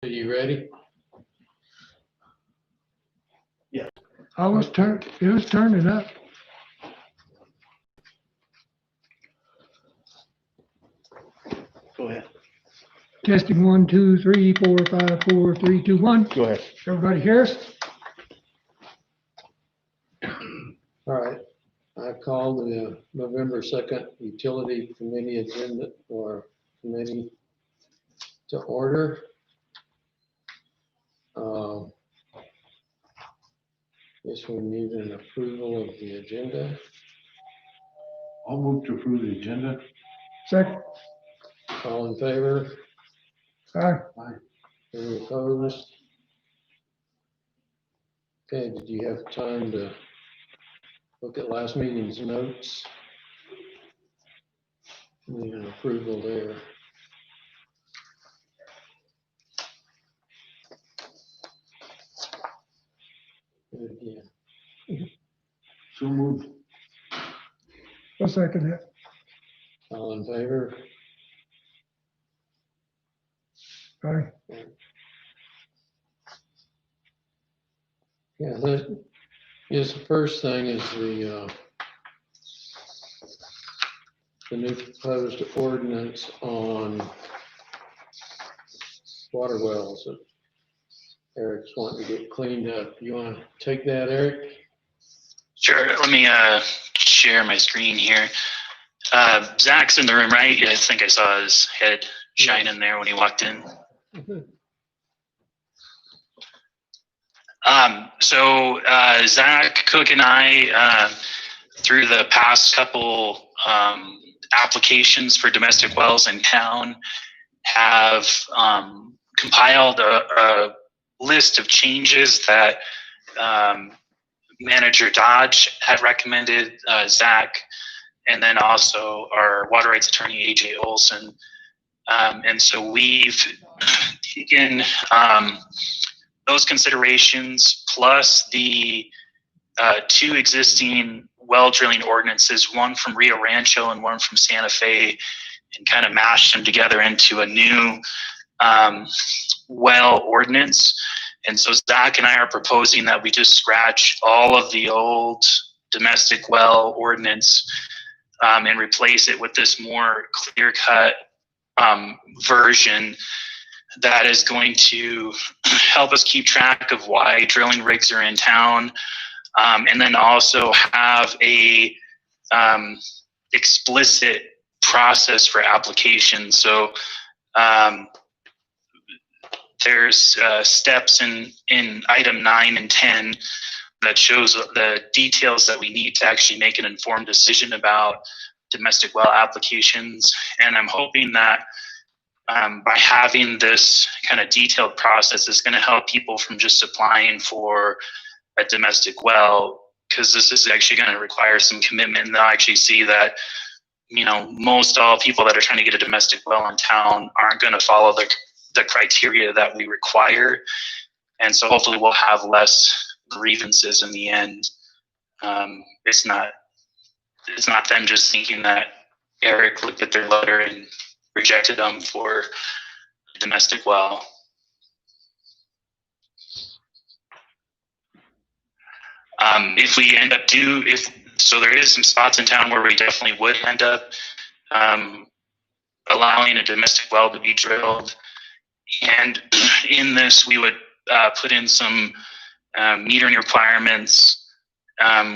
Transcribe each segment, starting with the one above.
Are you ready? It was turning up. Go ahead. Testing 1, 2, 3, 4, 5, 4, 3, 2, 1. Go ahead. Everybody hear us? All right. I call the November 2nd Utility Committee agenda or committee to order. Guess we need an approval of the agenda. I'll move to approve the agenda. Second. All in favor? Aye. Any opposed? Okay, did you have time to look at last meeting's notes? Need an approval there. Good again. So moved. I'll second that. All in favor? Aye. Yeah, that is the first thing is the new proposed ordinance on water wells that Eric's wanting to get cleaned up. You want to take that, Eric? Sure. Let me share my screen here. Zach's in the room, right? I think I saw his head shining there when he walked in. So Zach Cook and I, through the past couple applications for domestic wells in town, have compiled a list of changes that Manager Dodge had recommended Zach, and then also our water rights attorney, AJ Olson. And so we've taken those considerations plus the two existing well drilling ordinances, one from Rio Rancho and one from Santa Fe, and kind of mashed them together into a new well ordinance. And so Zach and I are proposing that we just scratch all of the old domestic well ordinance and replace it with this more clear-cut version that is going to help us keep track of why drilling rigs are in town, and then also have a explicit process for application. So there's steps in item 9 and 10 that shows the details that we need to actually make an informed decision about domestic well applications. And I'm hoping that by having this kind of detailed process is going to help people from just applying for a domestic well, because this is actually going to require some commitment. And they'll actually see that, you know, most all people that are trying to get a domestic well in town aren't going to follow the criteria that we require. And so hopefully we'll have less grievances in the end. It's not them just thinking that Eric looked at their letter and rejected them for a domestic well. If we end up so there is some spots in town where we definitely would end up allowing a domestic well to be drilled. And in this, we would put in some metering requirements.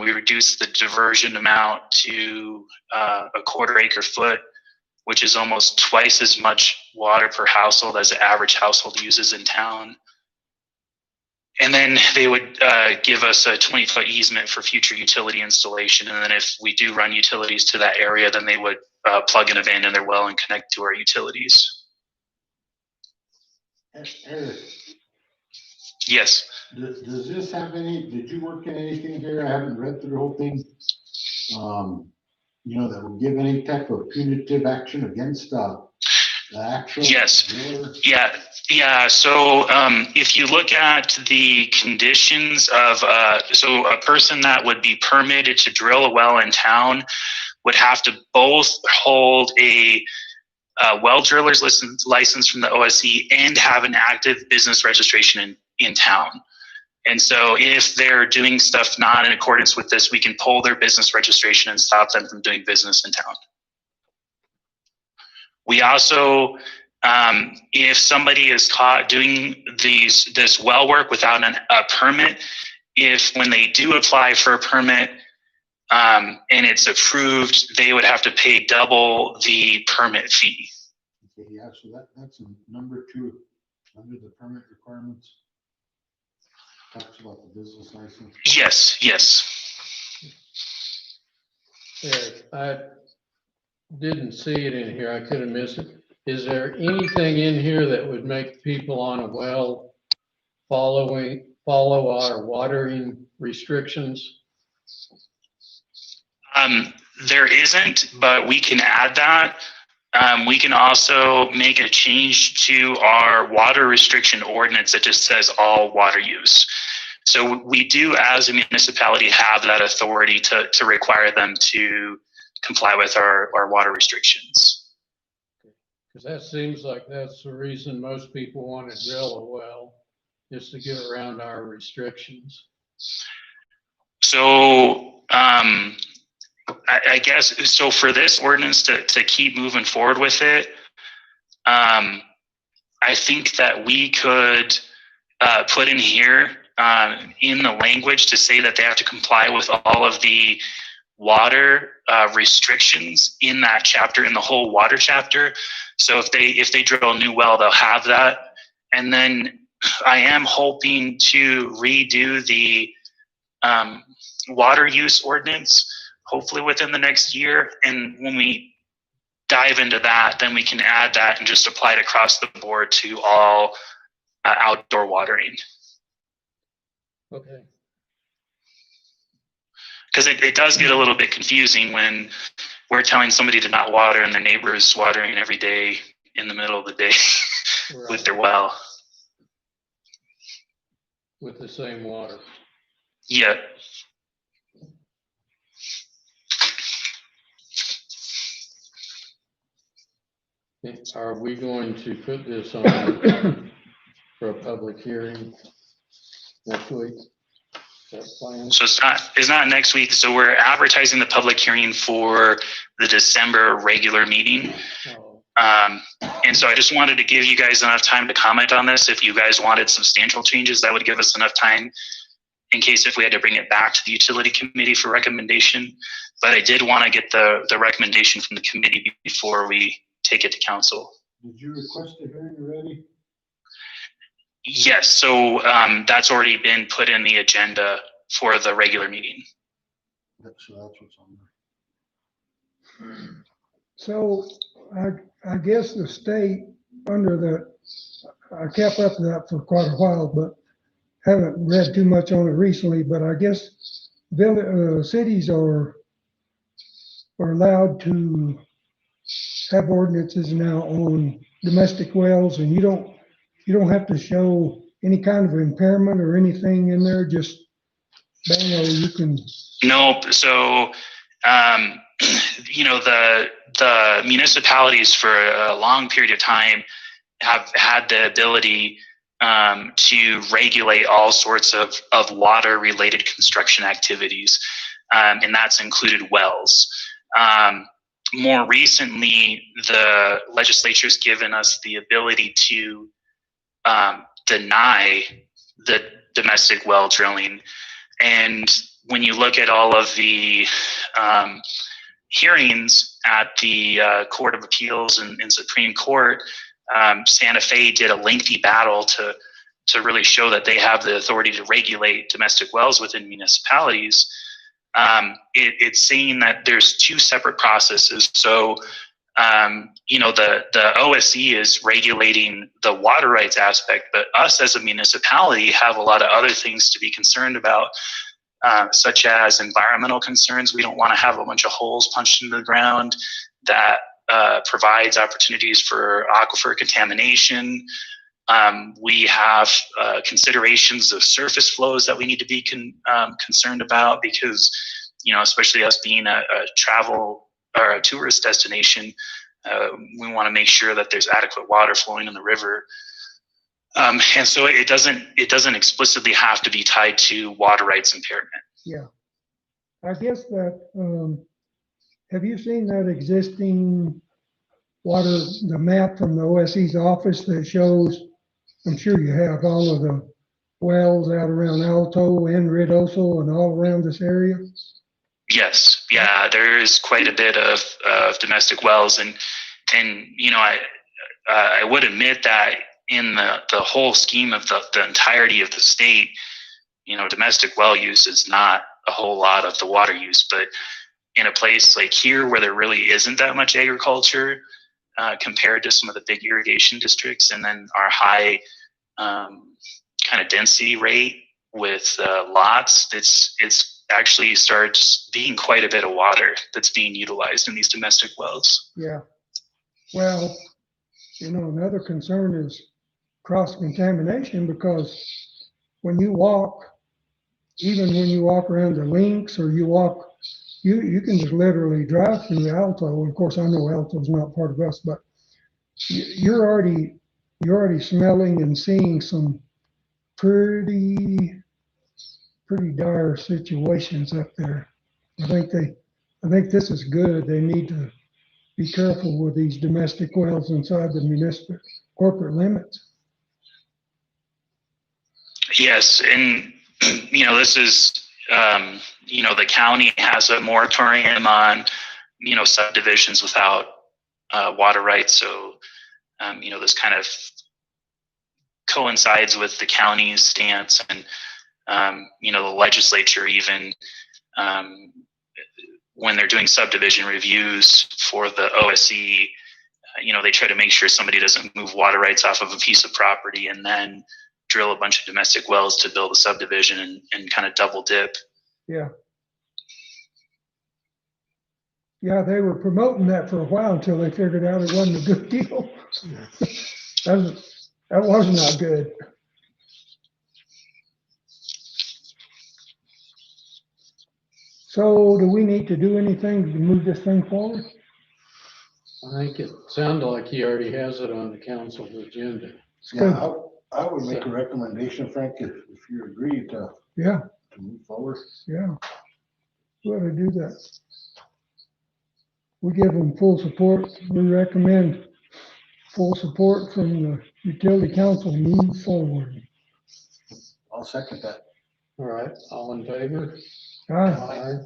We reduce the diversion amount to a 1/4 acre foot, which is almost twice as much water per household as the average household uses in town. And then they would give us a 20-foot easement for future utility installation. And then if we do run utilities to that area, then they would plug and abandon their well and connect to our utilities. Eric, Yes. does this have did you work in anything here? I haven't read through the whole thing. You know, that would give any type of punitive action against the actual. Yes. driller? Yeah. So if you look at the conditions of, so a person that would be permitted to drill a well in town would have to both hold a well driller's license from the OSC and have an active business registration in town. And so if they're doing stuff not in accordance with this, we can pull their business registration and stop them from doing business in town. We also, if somebody is caught doing this well work without a permit, if when they do apply for a permit and it's approved, they would have to pay double the permit fee. Okay, yeah, so that's in number 2, under the permit requirements. Talks about the business license. Yes. Eric, I didn't see it in here. I could have missed it. Is there anything in here that would make people on a well follow our watering restrictions? There isn't, but we can add that. We can also make a change to our water restriction ordinance that just says all water use. So we do, as a municipality, have that authority to require them to comply with our water restrictions. Because that seems like that's the reason most people want to drill a well, is to get around our restrictions. So I guess, so for this ordinance to keep moving forward with it, I think that we could put in here in the language to say that they have to comply with all of the water restrictions in that chapter, in the whole water chapter. So if they drill a new well, they'll have that. And then I am hoping to redo the water use ordinance, hopefully within the next year. And when we dive into that, then we can add that and just apply it across the board to all outdoor watering. Okay. Because it does get a little bit confusing when we're telling somebody to not water and their neighbor is watering every day in the middle of the day Right. with their well. With the same water. Yeah. Are we going to put this on for a public hearing next week? Is that planned? So it's not next week. So we're advertising the public hearing for the December regular meeting. Oh, And so I just wanted to give you guys enough time to comment on this. If you guys wanted substantial changes, that would give us enough time in case if we had to bring it back to the utility committee for recommendation. But I did want to get the recommendation from the committee before we take it to council. Did you request a hearing already? Yes, so that's already been put in the agenda for the regular meeting. So that's what's on there. So I guess the state under the, I kept up with that for quite a while, but haven't read too much on it recently, but I guess cities are allowed to have ordinances now on domestic wells, and you don't have to show any kind of impairment or anything in there, just bango, you can. Nope. So, you know, the municipalities for a long period of time have had the ability to regulate all sorts of water related construction activities. And that's included wells. More recently, the legislature's given us the ability to deny the domestic well drilling. And when you look at all of the hearings at the Court of Appeals and Supreme Court, Santa Fe did a lengthy battle to really show that they have the authority to regulate domestic wells within municipalities. It's saying that there's two separate processes. So, you know, the OSC is regulating the water rights aspect, but us as a municipality have a lot of other things to be concerned about, such as environmental concerns. We don't want to have a bunch of holes punched into the ground that provides opportunities for aquifer contamination. We have considerations of surface flows that we need to be concerned about because, you know, especially us being a travel or a tourist destination, We want to make sure that there's adequate water flowing in the river. And so it doesn't explicitly have to be tied to water rights impairment. Yeah. I guess that, have you seen that existing water, the map from the OSE's office that shows, I'm sure you have, all of the wells out around Alto and Ruidoso and all around this area? Yes, yeah, there is quite a bit of domestic wells, and you know, I would admit that in the whole scheme of the entirety of the state, you know, domestic well use is not a whole lot of the water use, but in a place like here where there really isn't that much agriculture compared to some of the big irrigation districts, and then our high kind of density rate with lots, it's actually starts being quite a bit of water that's being utilized in these domestic wells. Yeah. Well, you know, another concern is cross-contamination, because when you walk, even when you walk around the links or you walk, you can just literally drive through Alto. Of course, I know Alto's not part of us, but you're already smelling and seeing some pretty dire situations up there. I think this is good. They need to be careful with these domestic wells inside the municipal corporate limits. Yes, and you know, this is you know, the county has a moratorium on, you know, subdivisions without water rights. So you know, this kind of coincides with the county's stance, and you know, the legislature even when they're doing subdivision reviews for the OSE, you know, they try to make sure somebody doesn't move water rights off of a piece of property and then drill a bunch of domestic wells to build a subdivision and kind of double dip. Yeah. Yeah, they were promoting that for a while until they figured out it wasn't a good deal. That was not good. So do we need to do anything to move this thing forward? I think it sounded like he already has it on the council's agenda. Yeah, I would make a recommendation, Frank, if you agree to Yeah, move forward. yeah. We ought to do that. We give them full support. We recommend full support from the utility council. Move forward. I'll second that. All right, all in favor? Aye.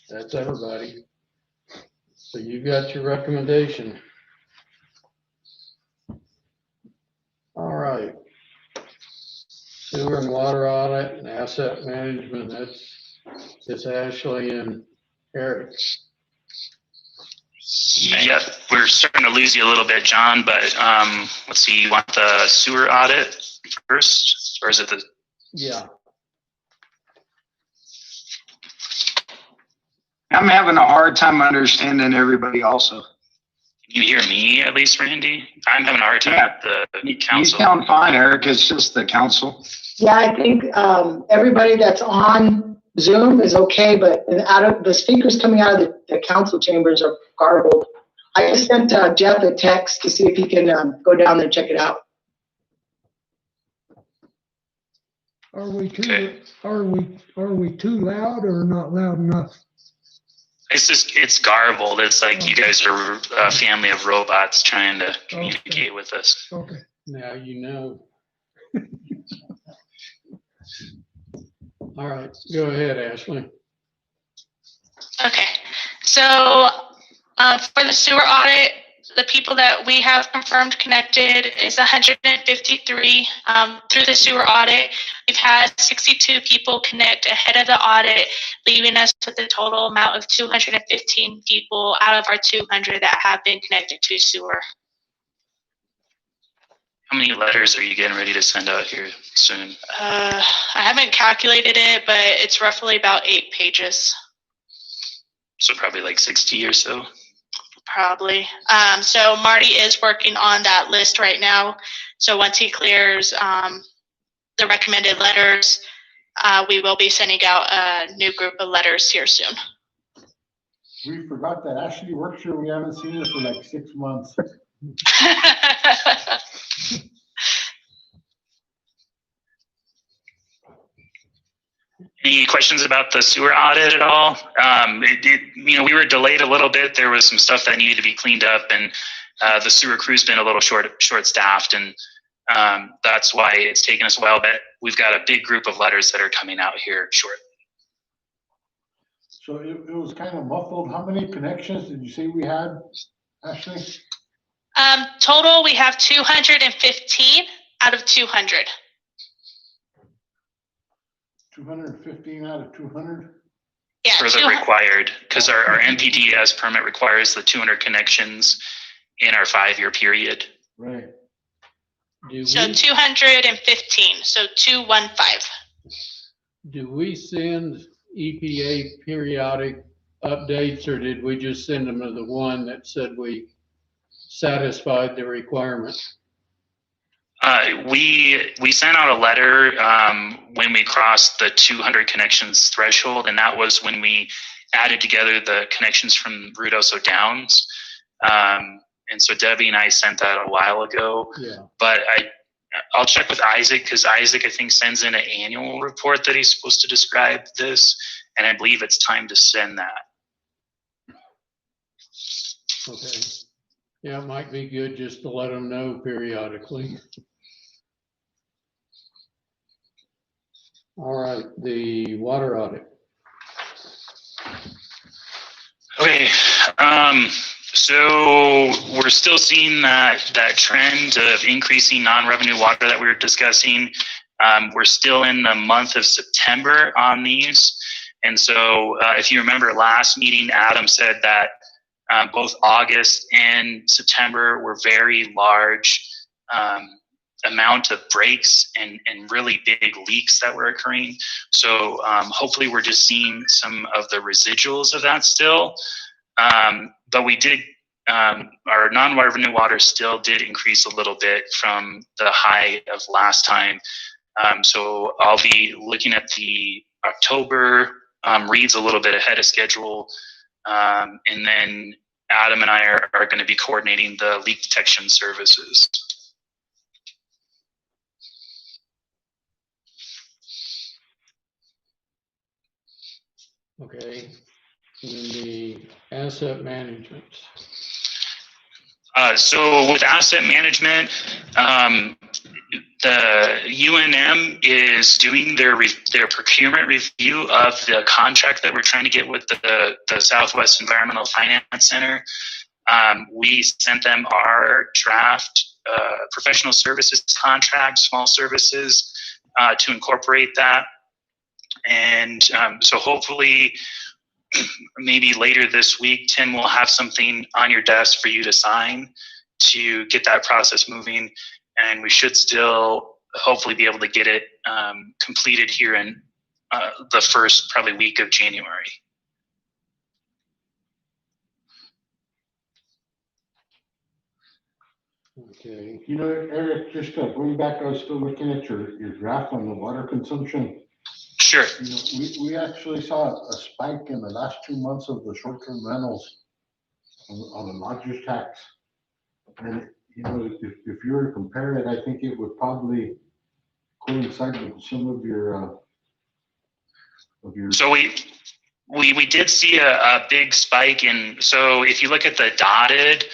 That's everybody. So you got your recommendation. All right. Sewer and water audit and asset management, it's Ashley and Eric. Yep, we're starting to lose you a little bit, John, but let's see, you want the sewer audit first, or is it the? Yeah. I'm having a hard time understanding everybody also. Can you hear me at least, Randy? I'm having a hard time Yeah. with the You council. sound fine, Eric. It's just the council. Yeah, I think everybody that's on Zoom is okay, but out of the speakers coming out of the council chambers are garbled. I just sent Jeff a text to see if he can go down there and check it out. Are we too, Okay. are we too loud or not loud enough? It's garbled. It's like you guys are a family of robots trying to communicate with us. Okay. Now you know. All right, go ahead, Ashley. Okay, so for the sewer audit, the people that we have confirmed connected is 153. Through the sewer audit, we've had 62 people connect ahead of the audit, leaving us with a total amount of 215 people out of our 200 that have been connected to sewer. How many letters are you getting ready to send out here soon? I haven't calculated it, but it's roughly about 8 pages. So probably like 60 or so. Probably. So Marty is working on that list right now. So once he clears the recommended letters, we will be sending out a new group of letters here soon. We forgot that Ashley works here. We haven't seen her for like 6 months. Any questions about the sewer audit at all? We were delayed a little bit. There was some stuff that needed to be cleaned up, and the sewer crew's been a little short-staffed, and that's why it's taken us a while. But we've got a big group of letters that are coming out here shortly. So it was kind of muffled. How many connections did you say we had, Ashley? Total, we have 215 out of 200. 215 out of 200? Yeah, For the required, because our NPDES permit requires the 200 connections in our 5-year period. Right. so 215, so 215. Do we send EPA periodic updates, or did we just send them to the one that said we satisfied the requirement? We sent out a letter when we crossed the 200 connections threshold, and that was when we added together the connections from Ruidoso Downs. And so Debbie and I sent that a while ago. Yeah. But I'll check with Isaac, because Isaac, I think, sends in an annual report that he's supposed to describe this, and I believe it's time to send that. Okay. Yeah, it might be good just to let them know periodically. All right, the water audit. Okay, so we're still seeing that trend of increasing non-revenue water that we were discussing. We're still in the month of September on these. And so if you remember last meeting, Adam said that both August and September were very large amount of breaks and really big leaks that were occurring. So hopefully we're just seeing some of the residuals of that still. But we did, our non-revenue water still did increase a little bit from the high of last time. So I'll be looking at the October reads a little bit ahead of schedule. And then Adam and I are going to be coordinating the leak detection services. Okay, and then the asset management. So with asset management, the UNM is doing their procurement review of the contract that we're trying to get with the Southwest Environmental Finance Center. We sent them our draft professional services contract, small services, to incorporate that. And so hopefully, maybe later this week, Tim will have something on your desk for you to sign to get that process moving. And we should still hopefully be able to get it completed here in the first probably week of January. Okay. You know, Eric, just going back, I was still looking at your draft on the water consumption. Sure. You know, we actually saw a spike in the last 2 months of the short-term rentals on the lodger's tax. And, you know, if you were to compare it, I think it would probably coincide with some of your So we did see a big spike in, so if you look at the dotted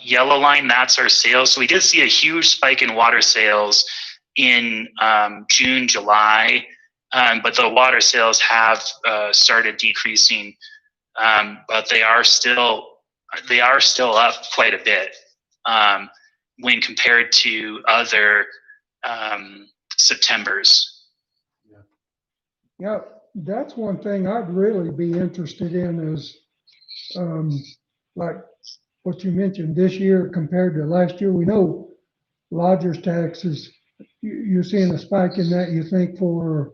yellow line, that's our sales. So we did see a huge spike in water sales in June, July, but the water sales have started decreasing, but they are still up quite a bit when compared to other Septembers. Yeah, that's one thing I'd really be interested in is, like what you mentioned this year compared to last year. We know lodger's taxes, you're seeing a spike in that, you think, for,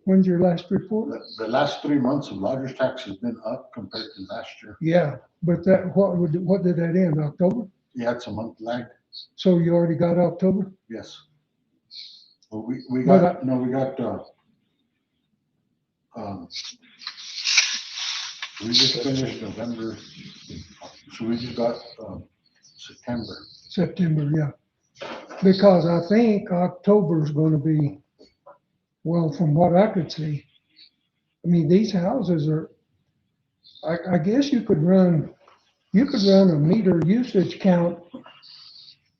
when's your last report? the last 3 months of lodger's tax has been up compared to last year. Yeah, but that, what did that end, October? Yeah, it's a month lag. So you already got October? Yes. Well, we But got, no, we got, We just finished November, so we just got, September. September, yeah. Because I think October's gonna be, well, from what I could see, I mean, these houses are, I guess you could run a meter usage count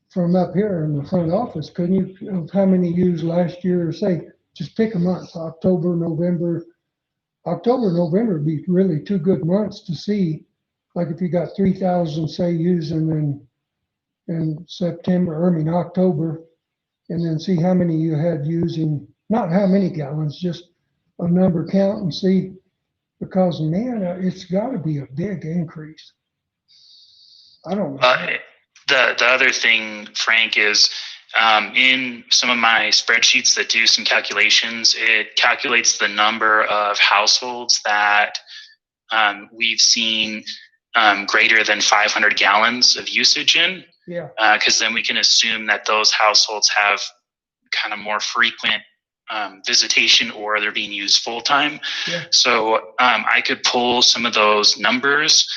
from up here in the front office, couldn't you? Of how many used last year, or say, just pick a month, October, November. October, November would be really two good months to see, like if you got 3,000, say, using in September, October, and then see how many you had using, not how many gallons, just a number count and see, because man, it's gotta be a big increase. I don't know. The other thing, Frank, is in some of my spreadsheets that do some calculations, it calculates the number of households that we've seen greater than 500 gallons of usage in. Yeah, Because then we can assume that those households have kind of more frequent visitation, or they're being used full time. Yeah. So I could pull some of those numbers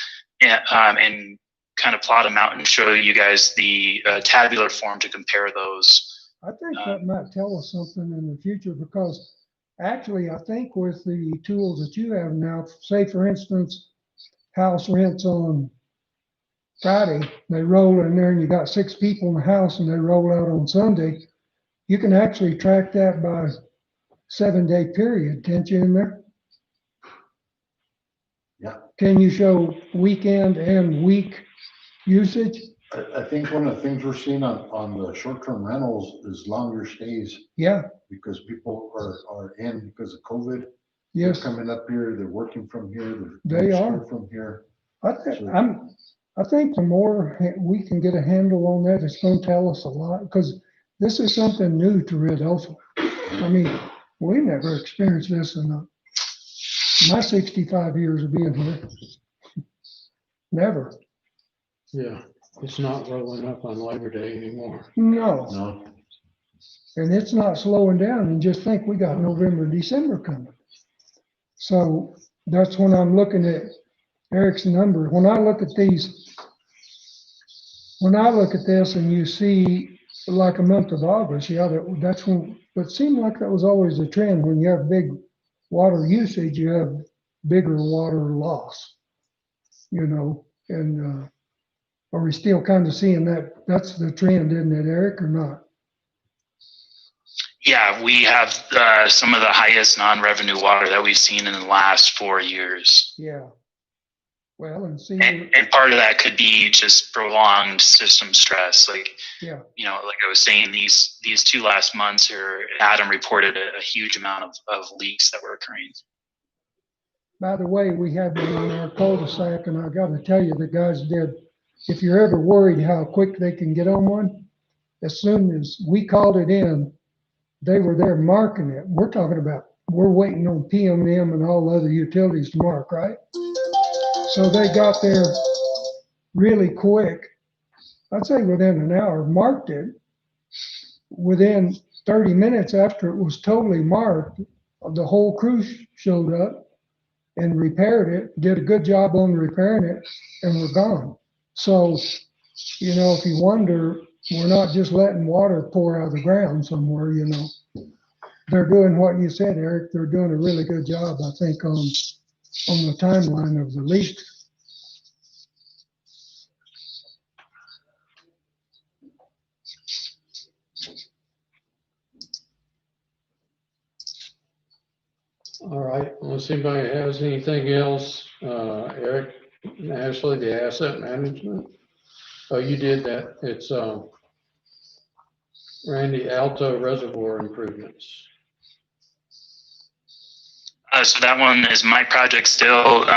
and kind of plot them out and show you guys the tabular form to compare those. I think that might tell us something in the future, because actually, I think with the tools that you have now, say for instance, house rents on Friday, they roll in there and you got 6 people in the house and they roll out on Sunday, you can actually track that by 7-day period, can't you, in there? Yeah. Can you show weekend and week usage? I think one of the things we're seeing on the short-term rentals is longer stays, Yeah, because people are in because of COVID. They're yes, coming up here, they're working from here, They they're are. school from here. I think the more we can get a handle on that, it's gonna tell us a lot, because this is something new to Red Elsa. I mean, we never experienced this in my 65 years of being here. Never. Yeah, it's not rolling up on Labor Day anymore. No, No, and it's not slowing down, and just think, we got November, December coming. So that's when I'm looking at Eric's number. When I look at this and you see like a month of August, yeah, that's when, but it seemed like that was always the trend. When you have big water usage, you have bigger water loss, and are we still kind of seeing that? That's the trend, isn't it, Eric, or not? Yeah, we have some of the highest non-revenue water that we've seen in the last 4 years. Yeah. Well, and see, And part of that could be just prolonged system stress. Like, yeah, like I was saying, these 2 last months here, Adam reported a huge amount of leaks that were occurring. by the way, we had one on our cul-de-sac, and I gotta tell you, the guys did, if you're ever worried how quick they can get on one, as soon as we called it in, they were there marking it. We're talking about, we're waiting on PMM and all other utilities to mark, right? So they got there really quick. I'd say within an hour, marked it. Within 30 minutes after it was totally marked, the whole crew showed up and repaired it, did a good job on repairing it, and we're gone. So, if you wonder, we're not just letting water pour out of the ground somewhere, They're doing what you said, Eric. They're doing a really good job, I think, on the timeline of the leaks. All right, unless anybody has anything else, Eric, Ashley, the asset management. Oh, you did that. It's, Randy, Alto Reservoir improvements. So that one is my project still.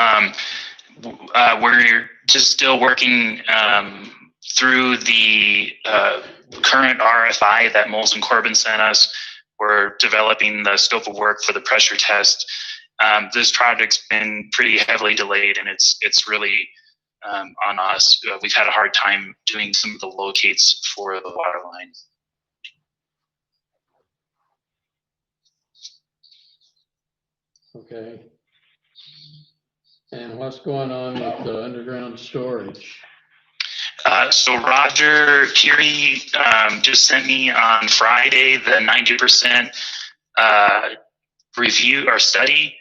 We're just still working through the current RFI that Moles and Corbin sent us. We're developing the scope of work for the pressure test. This project's been pretty heavily delayed, and it's really on us. We've had a hard time doing some of the locates for the water line. Okay. And what's going on with the underground storage? So Roger Curie just sent me on Friday the 90% review or study.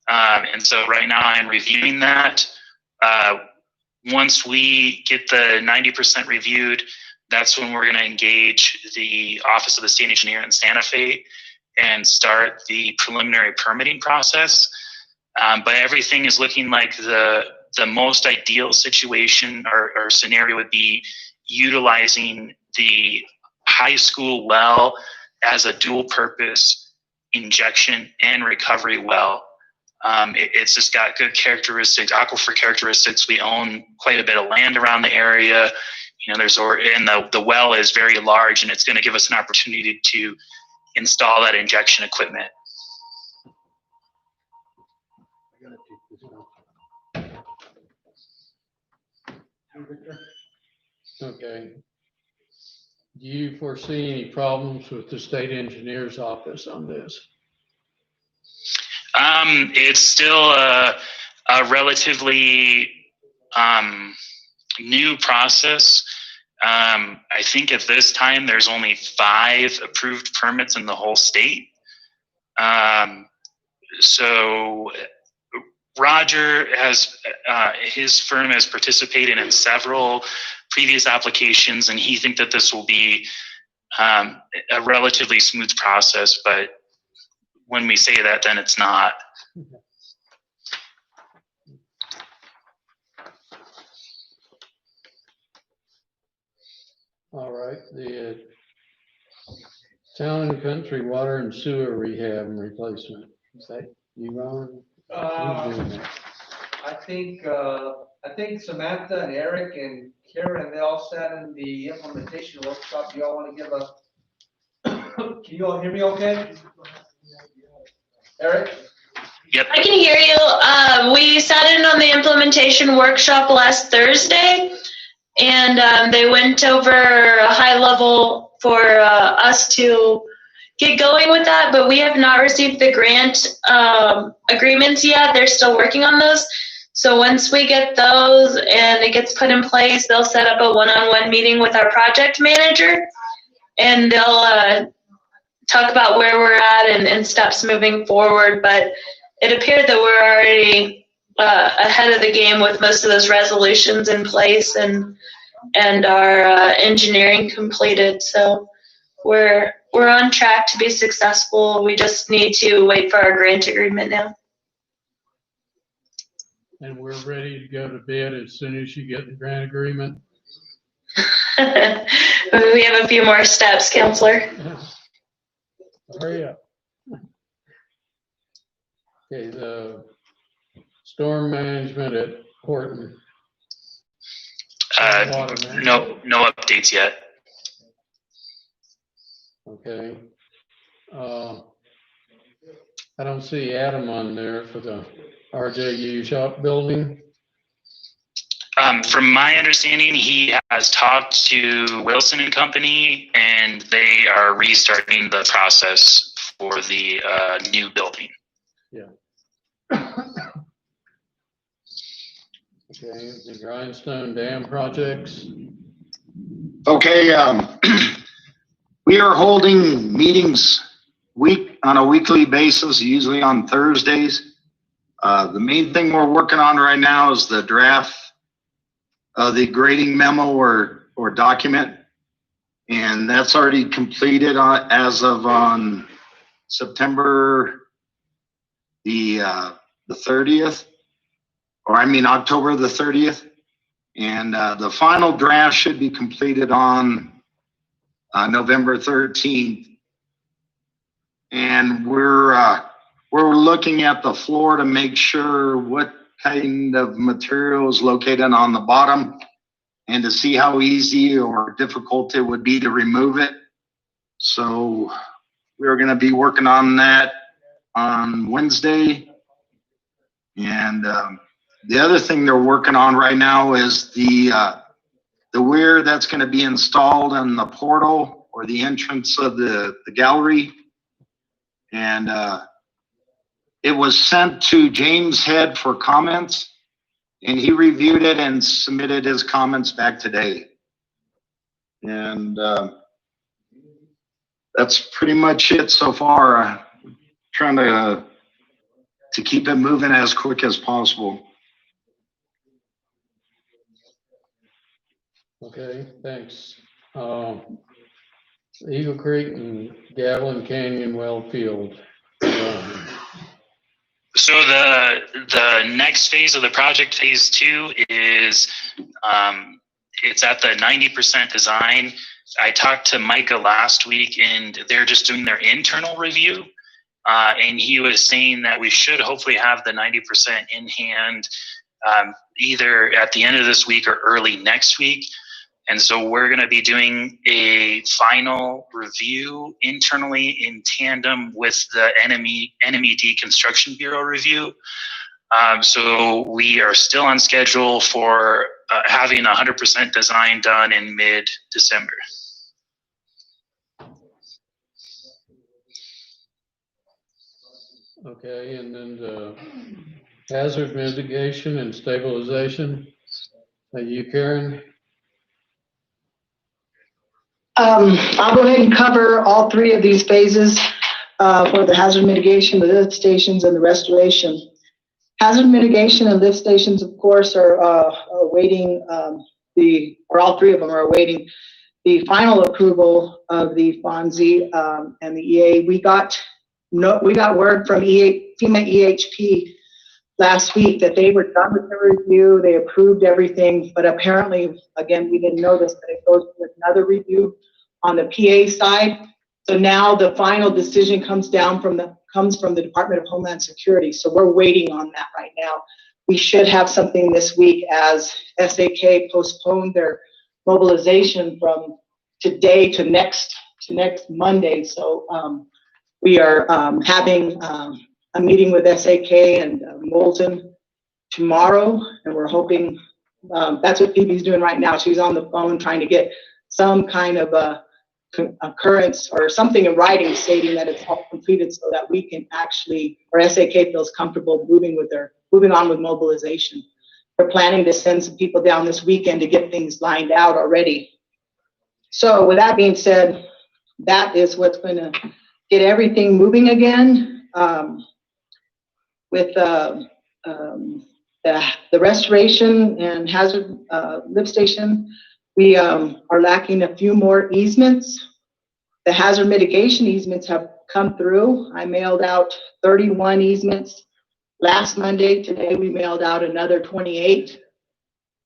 And so right now I'm reviewing that. Once we get the 90% reviewed, that's when we're going to engage the Office of the State Engineer in Santa Fe and start the preliminary permitting process. But everything is looking like the most ideal situation or scenario would be utilizing the high school well as a dual purpose injection and recovery well. It's just got good characteristics, aquifer characteristics. We own quite a bit of land around the area. You know, and the well is very large, and it's going to give us an opportunity to install that injection equipment. I gotta take this out. Okay. Do you foresee any problems with the state engineer's office on this? It's still a relatively new process. I think at this time there's only 5 approved permits in the whole state. So Roger has, his firm has participated in several previous applications, and he thinks that this will be a relatively smooth process, but when we say that, then it's not. All right, the town and country water and sewer rehab and replacement. Is that you, Ron? Who's doing that? I think Samantha and Eric and Karen, they all sat in the implementation workshop. Do y'all want to give a, can you all hear me okay? Eric? Yep. I can hear you. We sat in on the implementation workshop last Thursday, and they went over a high level for us to get going with that, but we have not received the grant agreements yet. They're still working on those. So once we get those and it gets put in place, they'll set up a one-on-one meeting with our project manager, and they'll talk about where we're at and steps moving forward. But it appeared that we're already ahead of the game with most of those resolutions in place and our engineering completed. So we're on track to be successful. We just need to wait for our grant agreement now. And we're ready to go to bid as soon as you get the grant agreement. We have a few more steps, Counselor. Hurry up. Okay, the storm management at Horton. No updates yet. Okay. I don't see Adam on there for the RJU shop building. From my understanding, he has talked to Wilson and Company, and they are restarting the process for the new building. Yeah. Okay, the Grindstone Dam projects. Okay, we are holding meetings on a weekly basis, usually on Thursdays. The main thing we're working on right now is the draft of the grading memo or document, and that's already completed as of on September the 30th, or I mean October the 30th, and the final draft should be completed on November 13th. And we're looking at the floor to make sure what kind of material is located on the bottom and to see how easy or difficult it would be to remove it. So we're going to be working on that on Wednesday. And the other thing they're working on right now is the weir that's going to be installed in the portal or the entrance of the gallery. And It was sent to James Head for comments, and he reviewed it and submitted his comments back today. And that's pretty much it so far. Trying to keep it moving as quick as possible. Okay, thanks. Eagle Creek and Gavilan Canyon well field. So the next phase of the project, phase 2, is it's at the 90% design. I talked to Micah last week, and they're just doing their internal review. And he was saying that we should hopefully have the 90% in hand either at the end of this week or early next week. And so we're going to be doing a final review internally in tandem with the NMED Construction Bureau review. So we are still on schedule for having 100% design done in mid-December. Okay, and then the hazard mitigation and stabilization. Are you, Karen? I'll go ahead and cover all 3 of these phases for the hazard mitigation, the lift stations, and the restoration. Hazard mitigation and lift stations, of course, are awaiting all 3 of them are awaiting the final approval of the FONSI and the EA. We got word from FEMA EHP last week that they were done with the review. They approved everything, but apparently, again, we didn't notice that it goes to another review on the PA side. So now the final decision comes from the Department of Homeland Security. So we're waiting on that right now. We should have something this week as SAK postponed their mobilization from today to next Monday. So we are having a meeting with SAK and Molten tomorrow, and we're hoping that's what Phoebe's doing right now. She's on the phone trying to get some kind of a occurrence or something in writing stating that it's all completed so that we can actually, or SAK feels comfortable moving on with mobilization. We're planning to send some people down this weekend to get things lined out already. So with that being said, that is what's going to get everything moving again. With the restoration and hazard lift station, we are lacking a few more easements. The hazard mitigation easements have come through. I mailed out 31 easements last Monday. Today we mailed out another 28.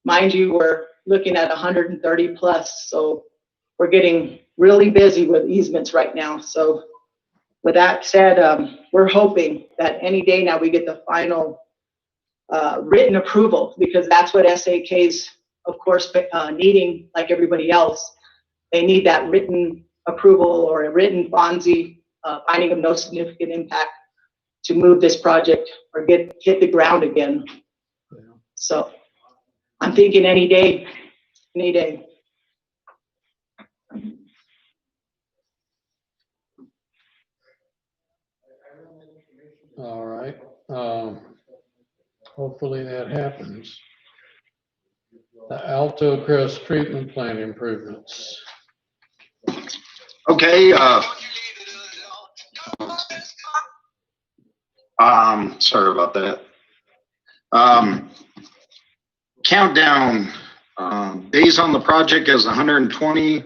Mind you, we're looking at 130 plus, so we're getting really busy with easements right now. So with that said, we're hoping that any day now we get the final written approval, because that's what SAK's, of course, needing, like everybody else. They need that written approval or a written FONSI, finding of no significant impact, to move this project or hit the ground again. Yeah. So I'm thinking any day, any day. All right. Hopefully that happens. The Alto Crest treatment plant improvements. Okay. Sorry about that. Countdown. Days on the project is 120.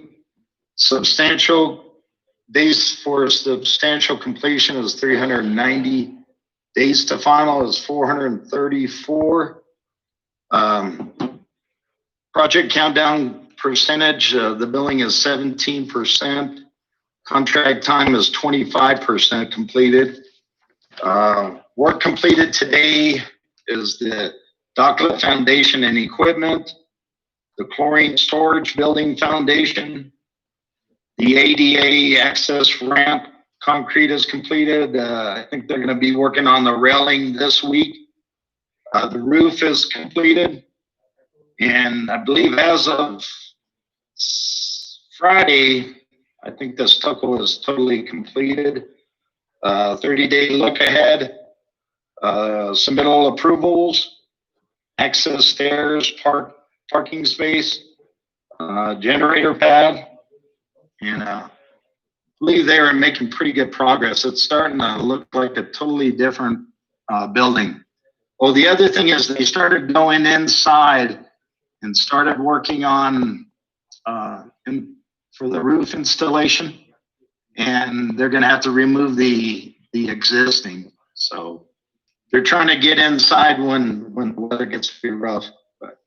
Substantial days for substantial completion is 390. Days to final is 434. Project countdown percentage, the billing is 17%. Contract time is 25% completed. Work completed today is the docklet foundation and equipment, the chlorine storage building foundation, the ADA access ramp concrete is completed. I think they're going to be working on the railing this week. The roof is completed. And I believe as of Friday, I think the stucco is totally completed. 30-day look ahead. Submittal approvals, access stairs, parking space, generator pad, and I believe they are making pretty good progress. It's starting to look like a totally different building. Oh, the other thing is they started going inside and started working on for the roof installation, and they're going to have to remove the existing. So they're trying to get inside when the weather gets pretty rough. But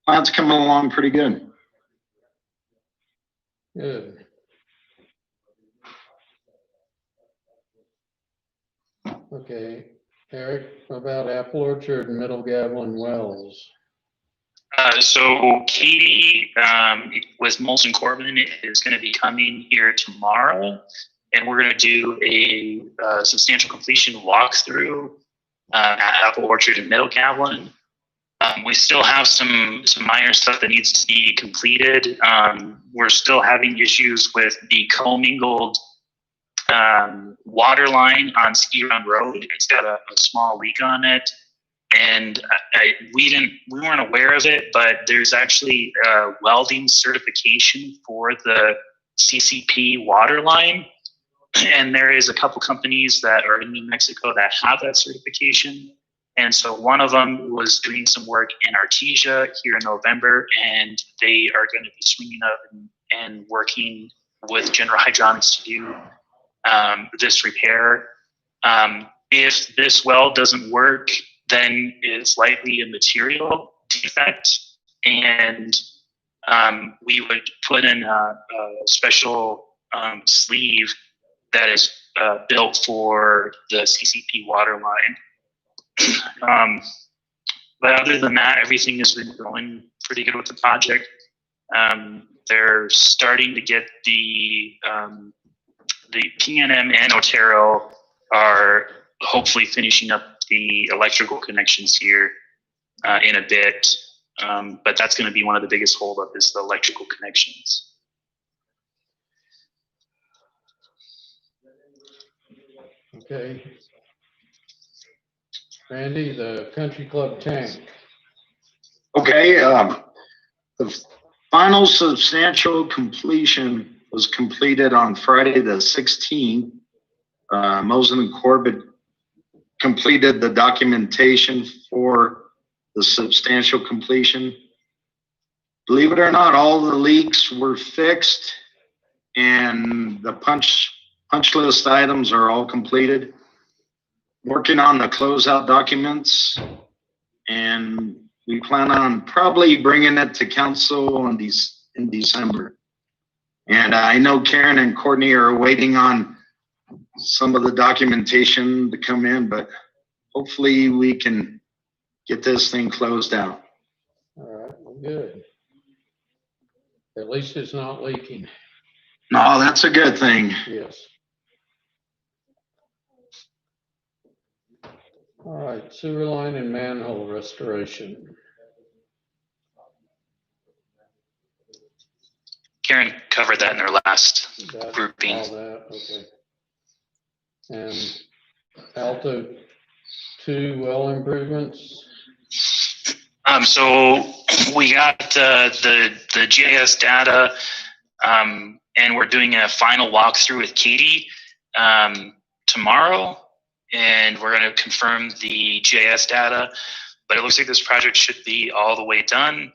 plant's coming along pretty good. Good. Okay, Eric, what about Apple Orchard and Middle Gavilan Wells? So Katie with Molson Corbin is going to be coming here tomorrow, and we're going to do a substantial completion walkthrough at Apple Orchard and Middle Gavilan. We still have some minor stuff that needs to be completed. We're still having issues with the commingled water line on Ski Run Road. It's got a small leak on it. And we weren't aware of it, but there's actually a welding certification for the CCP water line. And there is a couple companies that are in New Mexico that have that certification. And so one of them was doing some work in Artesia here in November, and they are going to be swinging up and working with General Hydronics to do this repair. If this well doesn't work, then it's likely a material defect, and we would put in a special sleeve that is built for the CCP water line. But other than that, everything has been going pretty good with the project. They're starting to get the PNM and Otero are hopefully finishing up the electrical connections here in a bit, but that's going to be one of the biggest holdup is the electrical connections. Okay. Randy, the Country Club tank. Okay, the final substantial completion was completed on Friday the 16th. Mosen and Corbett completed the documentation for the substantial completion. Believe it or not, all the leaks were fixed and the punch list items are all completed. Working on the closeout documents, and we plan on probably bringing it to council in December. And I know Karen and Courtney are waiting on some of the documentation to come in, but hopefully we can get this thing closed out. All right, well, good. At least it's not leaking. No, that's a good thing. Yes. All right, sewer line and manhole restoration. Karen covered that in her last That- grouping. All that, okay. And Alto 2 well improvements. So we got the GIS data, and we're doing a final walkthrough with Katie tomorrow, and we're going to confirm the GIS data. But it looks like this project should be all the way done,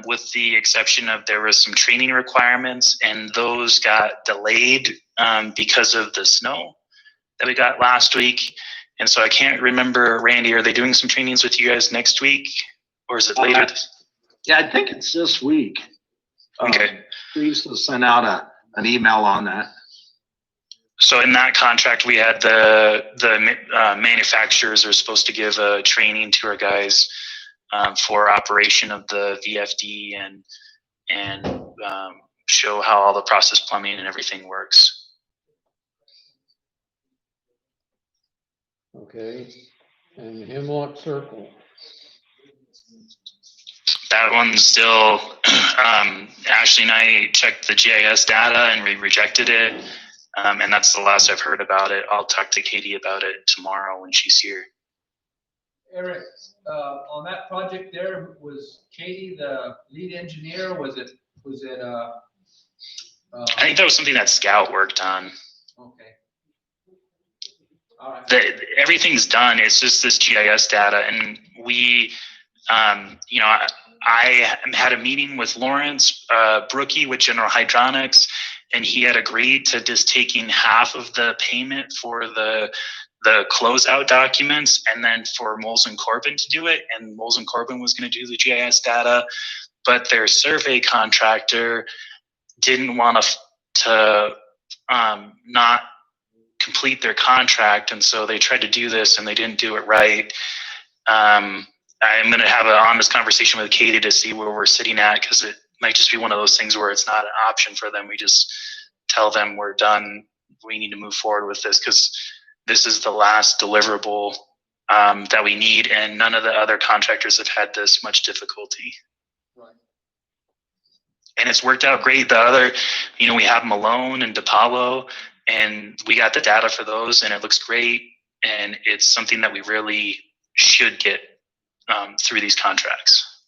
with the exception of there was some training requirements, and those got delayed because of the snow that we got last week. And so I can't remember, Randy, are they doing some trainings with you guys next week, or is it later? Yeah, I think it's this week. Okay. Lisa sent out an email on that. So in that contract, we had the manufacturers are supposed to give a training to our guys for operation of the VFD and show how all the process plumbing and everything works. Okay, and Hemlock Circle. That one's still, Ashley and I checked the GIS data and we rejected it. And that's the last I've heard about it. I'll talk to Katie about it tomorrow when she's here. Eric, on that project there, was Katie the lead engineer? Was it, I think that was something that Scout worked on. okay. All right. Everything's done. It's just this GIS data, and we, I had a meeting with Lawrence Brookie with General Hydronics, and he had agreed to just taking half of the payment for the closeout documents, and then for Moles and Corbin to do it. And Moles and Corbin was going to do the GIS data, but their survey contractor didn't want to not complete their contract, and so they tried to do this and they didn't do it right. I'm going to have an honest conversation with Katie to see where we're sitting at, because it might just be one of those things where it's not an option for them. We just tell them we're done. We need to move forward with this because this is the last deliverable that we need, and none of the other contractors have had this much difficulty. Right. And it's worked out great. The other, we have Malone and DePaulo, and we got the data for those, and it looks great. And it's something that we really should get through these contracts.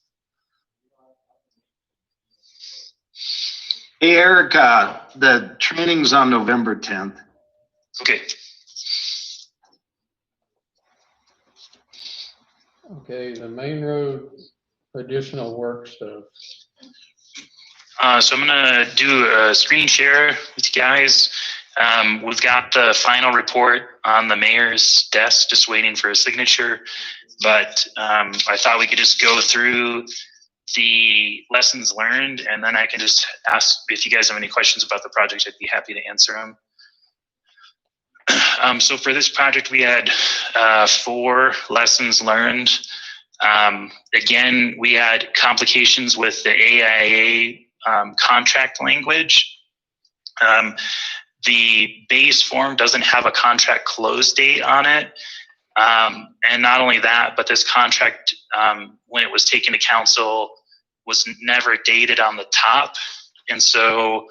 Hey, Eric, the training's on November 10th. Okay. Okay, the main road additional work stuff. So I'm gonna do a screen share with you guys. We've got the final report on the mayor's desk, just waiting for a signature. But I thought we could just go through the lessons learned, and then I can just ask if you guys have any questions about the project. I'd be happy to answer them. So for this project, we had 4 lessons learned. Again, we had complications with the AIA contract language. The base form doesn't have a contract close date on it. And not only that, but this contract, when it was taken to council, was never dated on the top. And so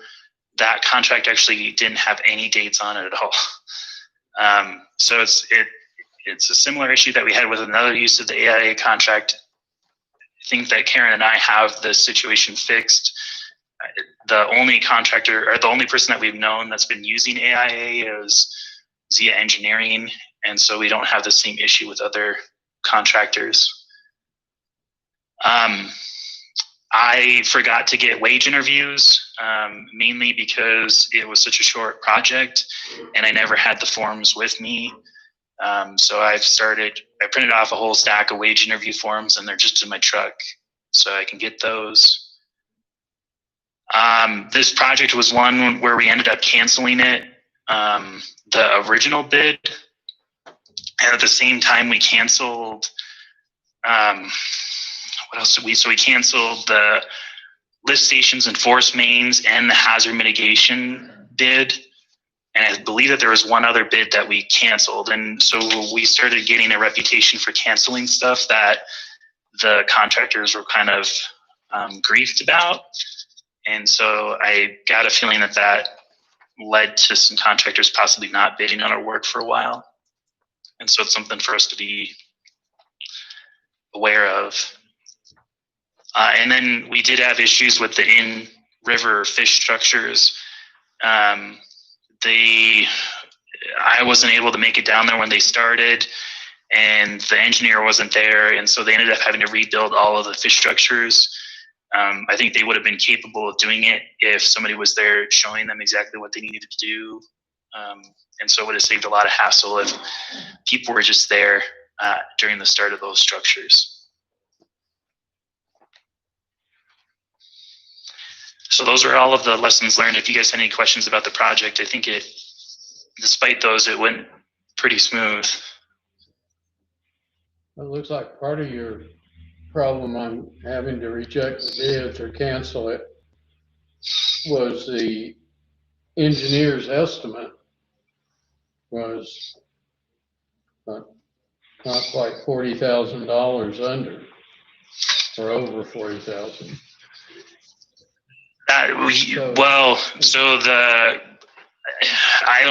that contract actually didn't have any dates on it at all. So it's a similar issue that we had with another use of the AIA contract. I think that Karen and I have the situation fixed. The only contractor, or the only person that we've known that's been using AIA is Zia Engineering, and so we don't have the same issue with other contractors. I forgot to get wage interviews, mainly because it was such a short project and I never had the forms with me. So I printed off a whole stack of wage interview forms, and they're just in my truck, so I can get those. This project was one where we ended up canceling it, the original bid, and at the same time we canceled, what else did we, so we canceled the lift stations and force mains and the hazard mitigation bid. And I believe that there was one other bid that we canceled. And so we started getting a reputation for canceling stuff that the contractors were kind of griefed about. And so I got a feeling that that led to some contractors possibly not bidding on our work for a while. And so it's something for us to be aware of. And then we did have issues with the in-river fish structures. I wasn't able to make it down there when they started, and the engineer wasn't there, and so they ended up having to rebuild all of the fish structures. I think they would have been capable of doing it if somebody was there showing them exactly what they needed to do. And so it would have saved a lot of hassle if people were just there during the start of those structures. So those are all of the lessons learned. If you guys had any questions about the project, I think despite those, it went pretty smooth. It looks like part of your problem on having to reject the bids or cancel it was the engineer's estimate was not quite $40,000 under, or over 40,000. I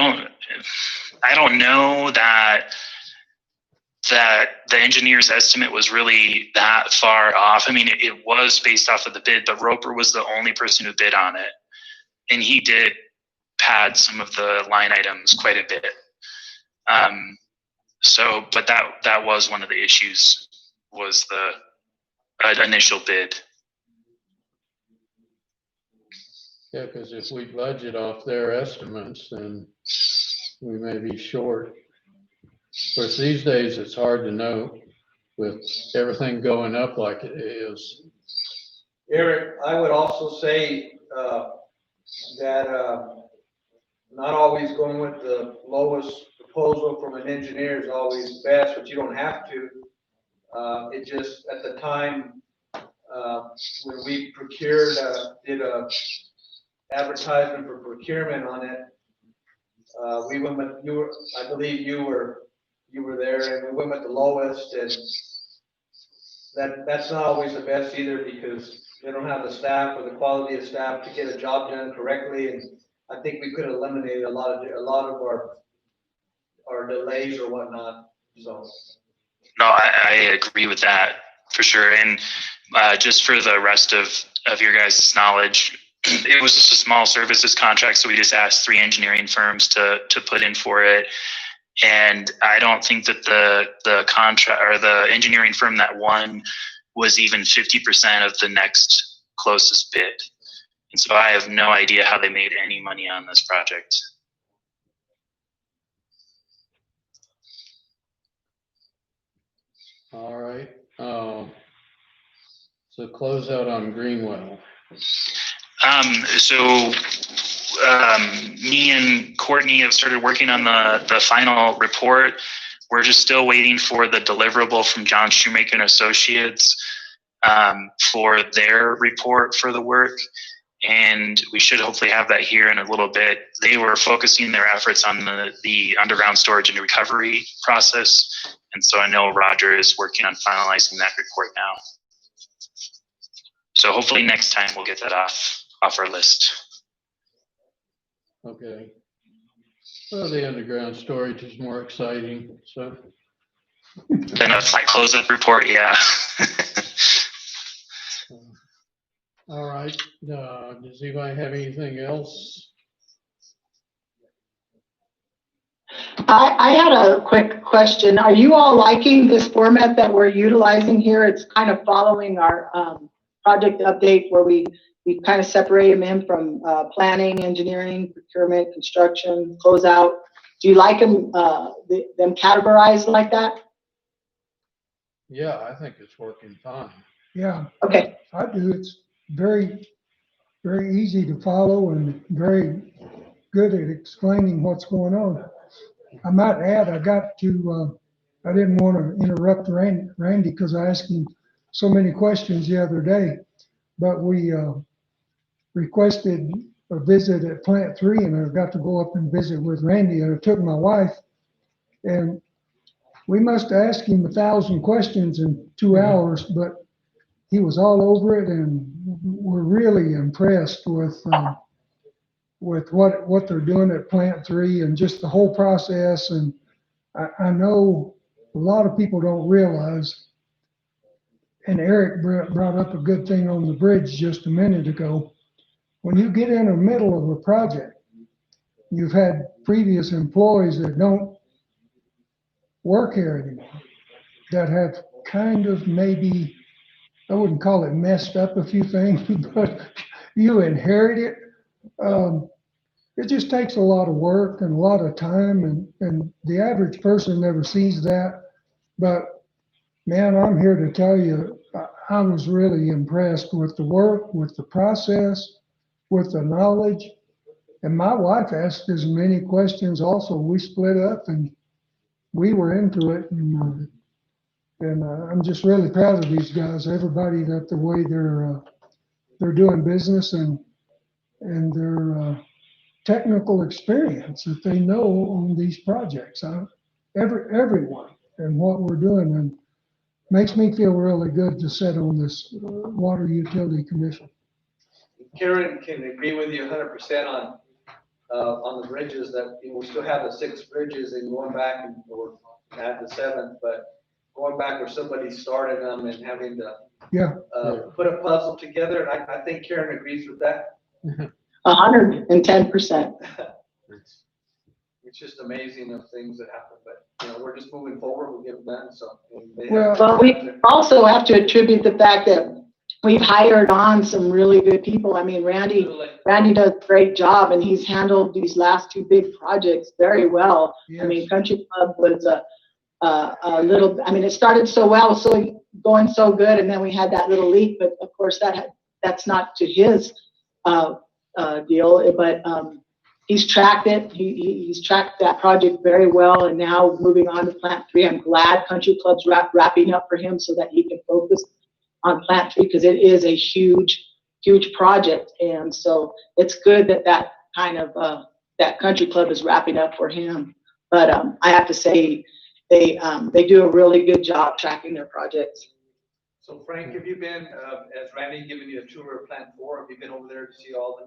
don't know that the engineer's estimate was really that far off. I mean, it was based off of the bid, but Roper was the only person who bid on it. And he did pad some of the line items quite a bit. But that was one of the issues, was the initial bid. Yeah, because if we budget off their estimates, then we may be short. Of course, these days it's hard to know with everything going up like it is. Eric, I would also say, that, not always going with the lowest proposal from an engineer is always best, but you don't have to. It just, at the time, when we procured, did a advertisement for procurement on it, we went with, I believe you were there, and we went with the lowest, and that's not always the best either, because they don't have the staff or the quality of staff to get a job done correctly, and I think we could eliminate a lot of our delays or whatnot, so. No, I agree with that for sure. And just for the rest of your guys' knowledge, it was just a small services contract, so we just asked 3 engineering firms to put in for it. And I don't think that the contract or the engineering firm that won was even 50% of the next closest bid. And so I have no idea how they made any money on this project. All right. So close out on Greenwell. Me and Courtney have started working on the final report. We're just still waiting for the deliverable from John Shoemaker and Associates for their report for the work. And we should hopefully have that here in a little bit. They were focusing their efforts on the underground storage and recovery process. And so I know Roger is working on finalizing that report now. So hopefully next time we'll get that off our list. Okay. Well, the underground storage is more exciting, so. Then a close-up report, yeah. All right. Does anybody have anything else? I had a quick question. Are you all liking this format that we're utilizing here? It's kind of following our project update where we kind of separate them in from planning, engineering, procurement, construction, closeout. Do you like them categorized like that? Yeah, I think it's working fine. Yeah, Okay. I do. It's very, very easy to follow and very good at explaining what's going on. I might add, I didn't want to interrupt Randy because I asked him so many questions the other day, but we requested a visit at Plant 3 and I got to go up and visit with Randy, and I took my wife, and we must have asked him 1,000 questions in 2 hours, but he was all over it, and we're really impressed with what they're doing at Plant 3 and just the whole process. And I know a lot of people don't realize, and Eric brought up a good thing on the bridge just a minute ago. When you get in the middle of a project, you've had previous employees that don't work here anymore, that have kind of maybe, I wouldn't call it messed up a few things, but you inherit it. It just takes a lot of work and a lot of time, and the average person never sees that. But man, I'm here to tell you, I was really impressed with the work, with the process, with the knowledge. And my wife asked as many questions also. We split up and we were into it. And I'm just really proud of these guys, everybody, that the way they're doing business and their technical experience that they know on these projects. Everyone and what we're doing, and makes me feel really good to sit on this Water Utility Commission. Karen can agree with you 100% on on the bridges that, you know, we still have the 6 bridges and going back and, or add the 7th, but going back where somebody started them and having to, Yeah. put a puzzle together, and I think Karen agrees with that. 110%. It's just amazing of things that happen, but, you know, we're just moving forward, we'll get it done, so. they Well- have- Well, we also have to attribute the fact that we've hired on some really good people. I mean, Randy does a great job, and he's handled these last 2 big projects very well. I mean, Yes. Country Club was a little, I mean, it started so well, so going so good, and then we had that little leak, but of course that's not to his deal, but he's tracked it. He's tracked that project very well, and now moving on to Plant 3. I'm glad Country Club's wrapping up for him so that he can focus on Plant 3, because it is a huge project, and so it's good that kind of that Country Club is wrapping up for him. But I have to say, they do a really good job tracking their projects. So Frank, have you been, has Randy given you a tour of Plant 4? Have you been over there to see all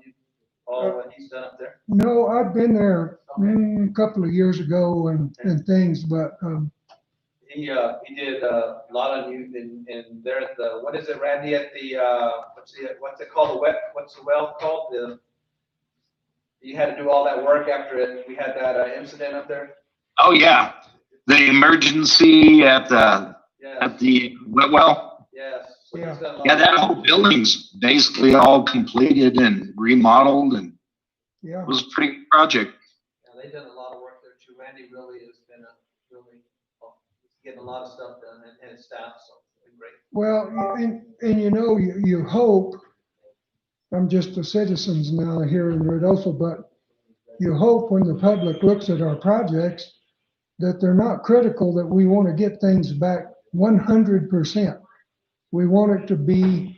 what he's done up there? No, I've been there a couple of years ago and things, but, He did a lot of new, and there at the, what is it, Randy, at the, what's it called, what's the well called? You had to do all that work after we had that incident up there? Oh, yeah. The emergency at the Yeah, wet well. yes. So Yeah. he's done a lot Yeah, of that work. whole building's basically all completed and remodeled, and yeah. it was a pretty good project. Yeah, they've done a lot of work there too. Randy really has been getting a lot of stuff done, and his staff, so it's been great. Well, and you know, you hope, I'm just a citizens now here in Ruidoso, but you hope when the public looks at our projects that they're not critical, that we want to get things back 100%. We want it to be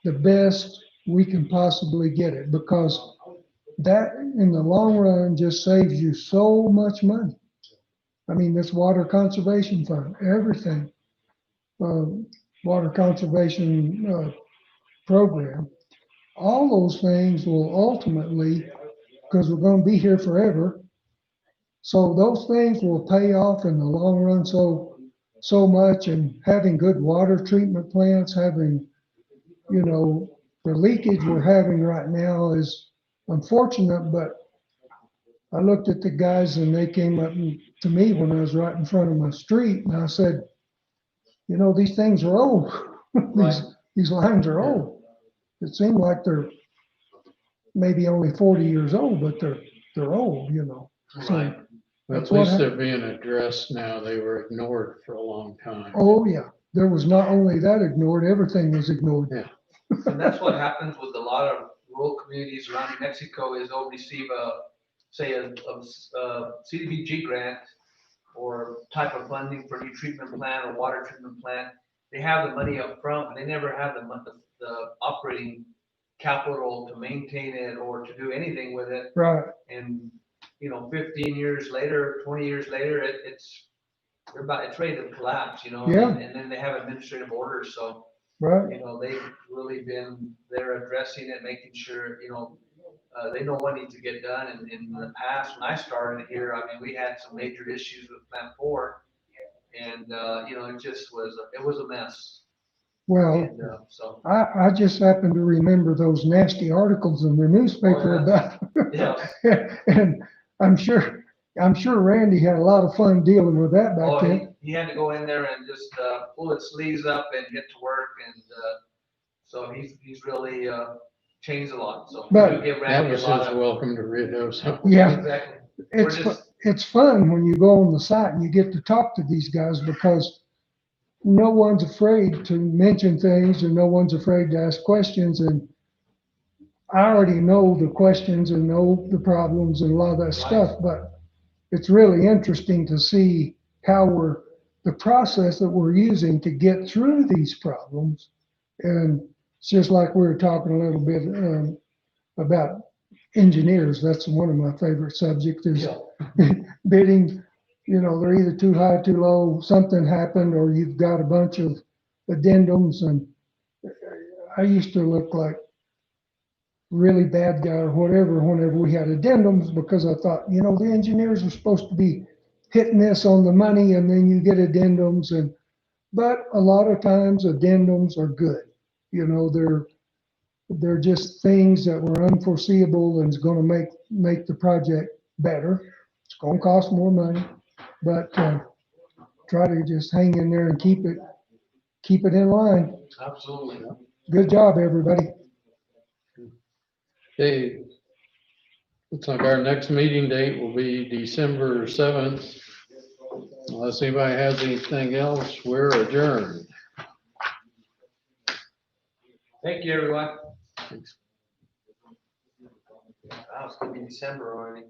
the best we can possibly get it, because that in the long run just saves you so much money. I mean, this water conservation fund, everything, water conservation program, all those things will ultimately, because we're going to be here forever, so those things will pay off in the long run so much. And having good water treatment plants, having, you know, the leakage we're having right now is unfortunate, but I looked at the guys and they came up to me when I was right in front of my street, and I said, you know, these things are old. These lines are old. It seemed like they're maybe only 40 years old, but they're old, you know. So Right. But that's at what least they're happened. being addressed now. They were ignored for a long time. Oh, yeah. There was not only that ignored, everything was ignored. Yeah. And that's what happens with a lot of rural communities around New Mexico, is they'll receive say a CDBG grant or type of funding for new treatment plant or water treatment plant. They have the money up front, but they never have the operating capital to maintain it or to do anything with it. Right. And, you know, 15 years later, 20 years later, it's ready to collapse, you know? Yeah. And then they have administrative orders, so. Right. You know, they've really been there addressing it, making sure, you know, they know what needs to get done. And in the past, when I started here, I mean, we had some major issues with Plant 4. And, you know, it was a mess. Well, And, so, I just happen to remember those nasty articles in the newspaper Oh, about, yeah. and I'm sure Randy had a lot of fun dealing with that back Oh, then. he had to go in there and just, pull his sleeves up and get to work. And, so he's really, changed a lot. So we But- do give That Randy a was lot his of. welcome to Ruidoso. Yeah. Exactly. It's, We're just- it's fun when you go on the site and you get to talk to these guys, because no one's afraid to mention things and no one's afraid to ask questions. And I already know the questions and know the problems and a lot of that stuff, but it's really interesting to see how the process that we're using to get through these problems. And it's just like we were talking a little bit about engineers. That's one of my favorite subjects, is bidding. You know, they're either too high, too low, something happened, or you've got a bunch of addendums. And I used to look like really bad guy or whatever whenever we had addendums, because I thought, the engineers are supposed to be hitting this on the money and then you get addendums but a lot of times addendums are good. They're just things that were unforeseeable and is gonna make the project better. It's gonna cost more money, but, try to just hang in there and keep it in line. Absolutely. Good job, everybody. Okay. Looks like our next meeting date will be December 7th. Unless anybody has anything else, we're adjourned. Thank you, everyone. Wow, it's gonna be December already.